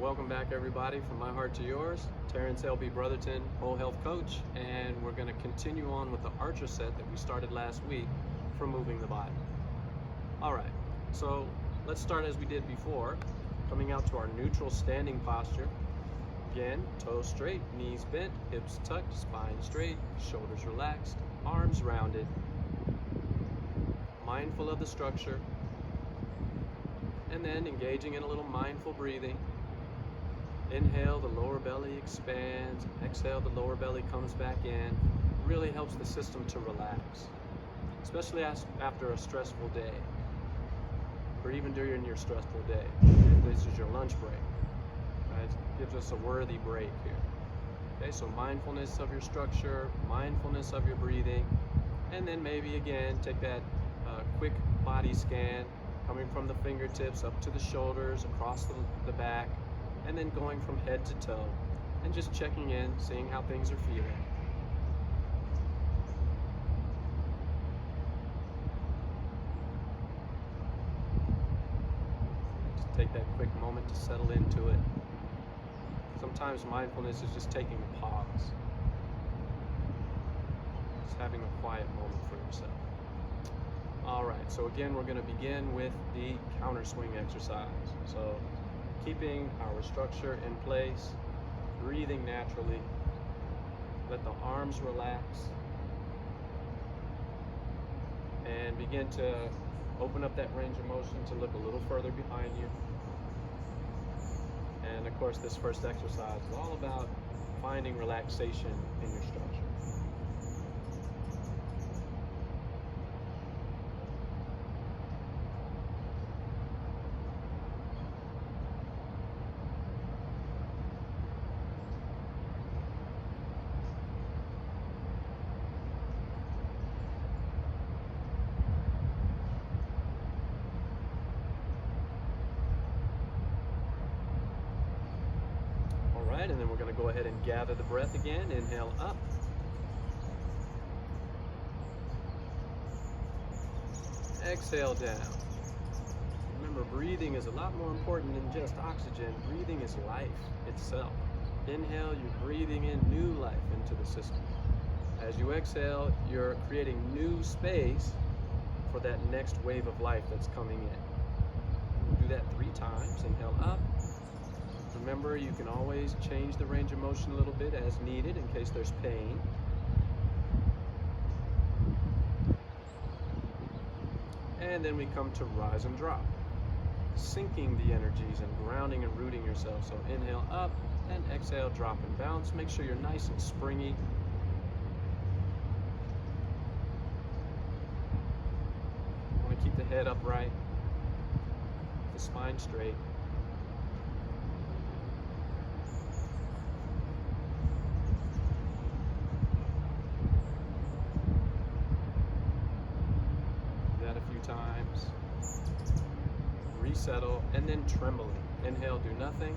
Welcome back, everybody, from my heart to yours. Terrence L.B. Brotherton, whole health coach, and we're going to continue on with the archer set that we started last week for moving the body. All right, so let's start as we did before, coming out to our neutral standing posture. Again, toes straight, knees bent, hips tucked, spine straight, shoulders relaxed, arms rounded, mindful of the structure, and then engaging in a little mindful breathing. Inhale, the lower belly expands. Exhale, the lower belly comes back in. Really helps the system to relax, especially after a stressful day, or even during your stressful day. This is your lunch break. Right? It gives us a worthy break here. Okay, so mindfulness of your structure, mindfulness of your breathing, and then maybe again take that quick body scan, coming from the fingertips up to the shoulders, across the back, and then going from head to toe, and just checking in, seeing how things are feeling. Just take that quick moment to settle into it. Sometimes mindfulness is just taking a pause, just having a quiet moment for yourself. All right, so again, we're going to begin with the counter swing exercise. So keeping our structure in place, breathing naturally, let the arms relax, and begin to open up that range of motion to look a little further behind you. And of course, this first exercise is all about finding relaxation in your structure. And then we're going to go ahead and gather the breath again. Inhale up. Exhale down. Remember, breathing is a lot more important than just oxygen. Breathing is life itself. Inhale, you're breathing in new life into the system. As you exhale, you're creating new space for that next wave of life that's coming in. We'll do that 3 times. Inhale up. Remember, you can always change the range of motion a little bit as needed in case there's pain. And then we come to rise and drop, sinking the energies and grounding and rooting yourself. So inhale up and exhale, drop and bounce. Make sure you're nice and springy. You want to keep the head upright, the spine straight. Times, resettle, and then trembling. Inhale, do nothing,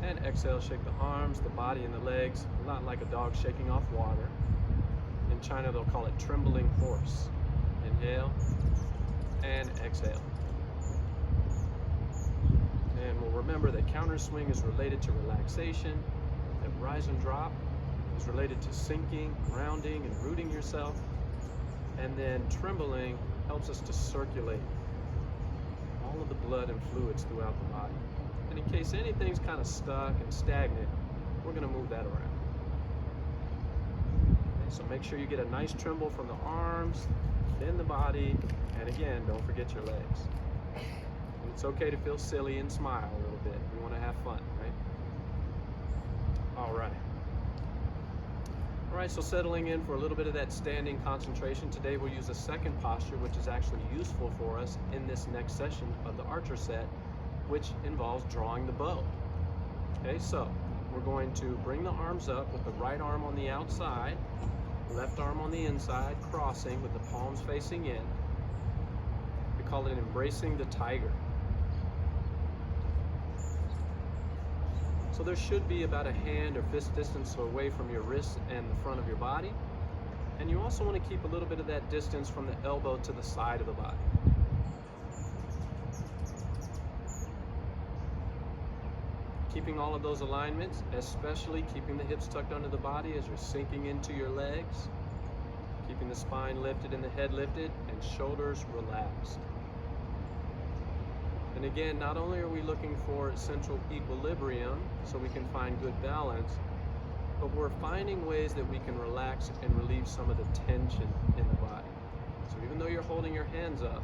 and exhale, shake the arms, the body, and the legs, not like a dog shaking off water. In China, they'll call it trembling horse. Inhale, and exhale. And we'll remember that counter swing is related to relaxation, that rise and drop is related to sinking, grounding, and rooting yourself, and then trembling helps us to circulate all of the blood and fluids throughout the body. And in case anything's kind of stuck and stagnant, we're going to move that around. Okay, so make sure you get a nice tremble from the arms, then the body, and again, don't forget your legs. And it's okay to feel silly and smile a little bit. We want to have fun, right? All right. All right, so settling in for a little bit of that standing concentration. Today we'll use a second posture, which is actually useful for us in this next session of the archer set, which involves drawing the bow. Okay, so we're going to bring the arms up with the right arm on the outside, left arm on the inside, crossing with the palms facing in. We call it embracing the tiger. So there should be about a hand or fist distance away from your wrist and the front of your body. And you also want to keep a little bit of that distance from the elbow to the side of the body. keeping all of those alignments, especially keeping the hips tucked under the body as you're sinking into your legs, keeping the spine lifted and the head lifted, and shoulders relaxed. And again, not only are we looking for central equilibrium so we can find good balance, but we're finding ways that we can relax and relieve some of the tension in the body. So even though you're holding your hands up,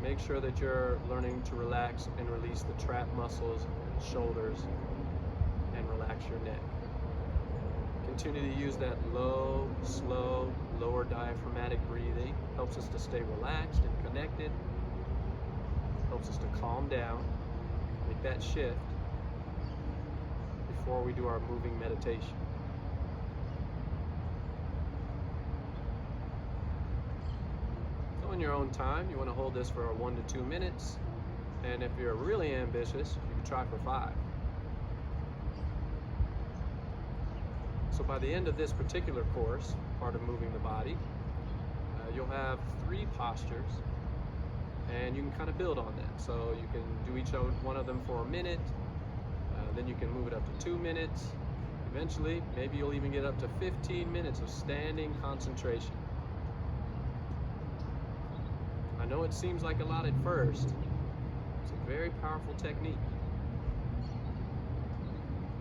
make sure that you're learning to relax and release the trap muscles and shoulders and relax your neck. Continue to use that low, slow, lower diaphragmatic breathing. Helps us to stay relaxed and connected. Helps us to calm down, make that shift before we do our moving meditation. So in your own time, you want to hold this for 1 to 2 minutes. And if you're really ambitious, you can try for 5. So by the end of this particular course, part of moving the body, you'll have 3 postures, and you can kind of build on that. So you can do each one of them for a minute, then you can move it up to 2 minutes. Eventually, maybe you'll even get up to 15 minutes of standing concentration. I know it seems like a lot at first. It's a very powerful technique.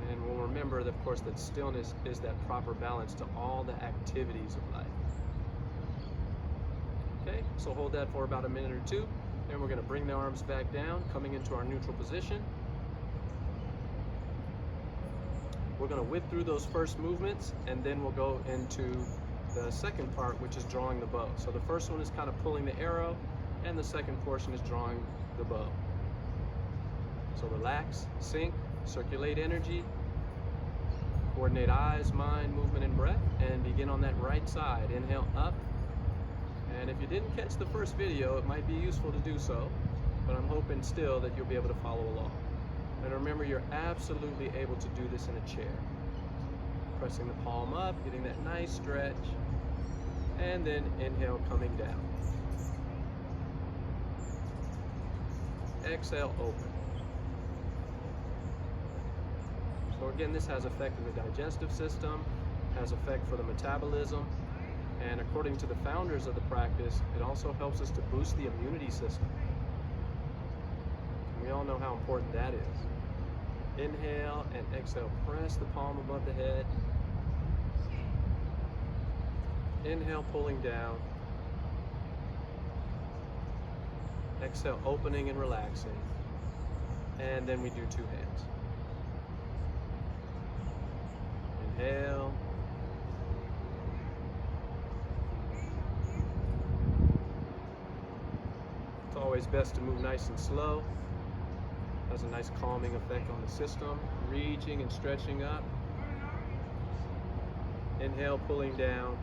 And we'll remember, that, of course, that stillness is that proper balance to all the activities of life. Okay, so hold that for about a minute or 2. Then we're going to bring the arms back down, coming into our neutral position. We're going to whip through those first movements, and then we'll go into the second part, which is drawing the bow. So the first one is kind of pulling the arrow, and the second portion is drawing the bow. So relax, sink, circulate energy, coordinate eyes, mind, movement, and breath, and begin on that right side. Inhale up. And if you didn't catch the first video, it might be useful to do so, but I'm hoping still that you'll be able to follow along. And remember, you're absolutely able to do this in a chair. Pressing the palm up, getting that nice stretch, and then inhale, coming down. Exhale, open. So again, this has effect in the digestive system, has effect for the metabolism, and according to the founders of the practice, it also helps us to boost the immunity system. And we all know how important that is. Inhale and exhale, press the palm above the head. Inhale, pulling down. Exhale, opening and relaxing. And then we do 2 hands. Inhale. It's always best to move nice and slow. Has a nice calming effect on the system. Reaching and stretching up. Inhale, pulling down.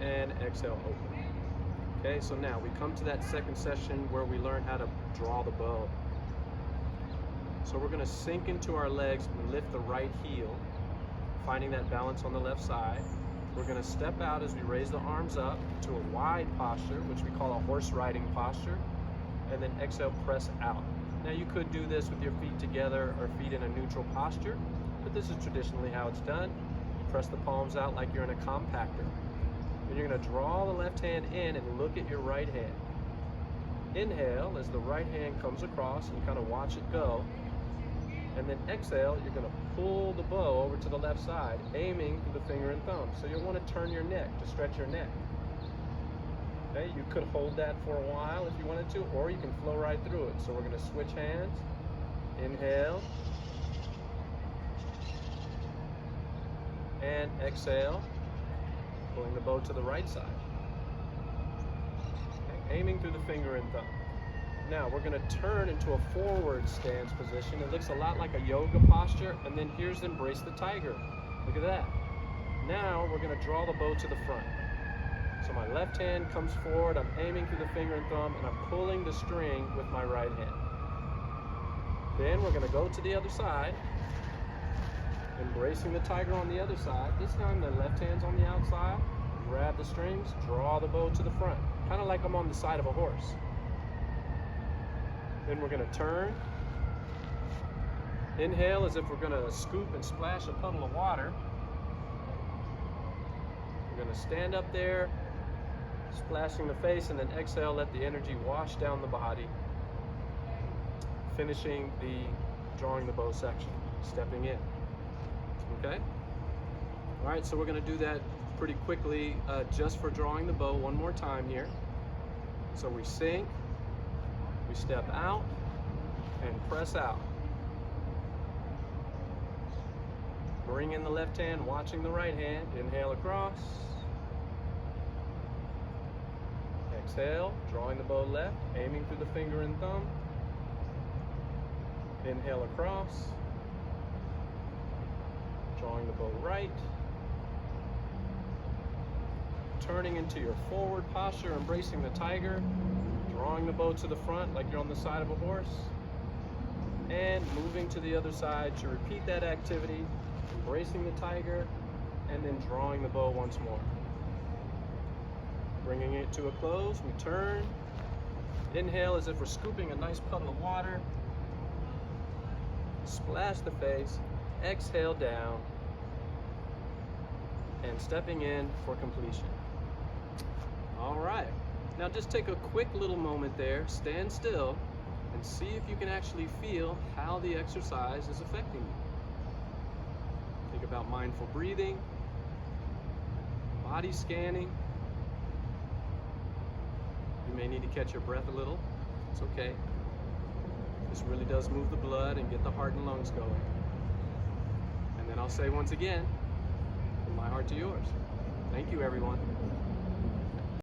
And exhale, open. Okay, so now we come to that second session where we learn how to draw the bow. So we're going to sink into our legs and lift the right heel, finding that balance on the left side. We're going to step out as we raise the arms up to a wide posture, which we call a horse riding posture, and then exhale, press out. Now you could do this with your feet together or feet in a neutral posture, but this is traditionally how it's done. You press the palms out like you're in a compactor. And you're going to draw the left hand in and look at your right hand. Inhale as the right hand comes across and kind of watch it go. And then exhale, you're going to pull the bow over to the left side, aiming through the finger and thumb. So you'll want to turn your neck to stretch your neck. Okay, you could hold that for a while if you wanted to, or you can flow right through it. So we're going to switch hands. Inhale. And exhale, pulling the bow to the right side. Okay, aiming through the finger and thumb. Now we're going to turn into a forward stance position. It looks a lot like a yoga posture, and then here's embrace the tiger. Look at that. Now we're going to draw the bow to the front. So my left hand comes forward, I'm aiming through the finger and thumb, and I'm pulling the string with my right hand. Then we're going to go to the other side, embracing the tiger on the other side. This time the left hand's on the outside, grab the strings, draw the bow to the front, kind of like I'm on the side of a horse. Then we're going to turn. Inhale as if we're going to scoop and splash a puddle of water. We're going to stand up there, splashing the face, and then exhale, let the energy wash down the body, finishing the drawing the bow section, stepping in. Okay? All right, so we're going to do that pretty quickly just for drawing the bow one more time here. So we sink, we step out, and press out. Bring in the left hand, watching the right hand. Inhale across. Exhale, drawing the bow left, aiming through the finger and thumb. Inhale across. Drawing the bow right. Turning into your forward posture, embracing the tiger. Drawing the bow to the front like you're on the side of a horse. And moving to the other side to repeat that activity. Embracing the tiger, and then drawing the bow once more. Bringing it to a close, we turn. Inhale as if we're scooping a nice puddle of water. Splash the face, exhale down, and stepping in for completion. All right, now just take a quick little moment there, stand still, and see if you can actually feel how the exercise is affecting you. Think about mindful breathing, body scanning. You may need to catch your breath a little. It's okay. This really does move the blood and get the heart and lungs going. And then I'll say once again, from my heart to yours, thank you, everyone.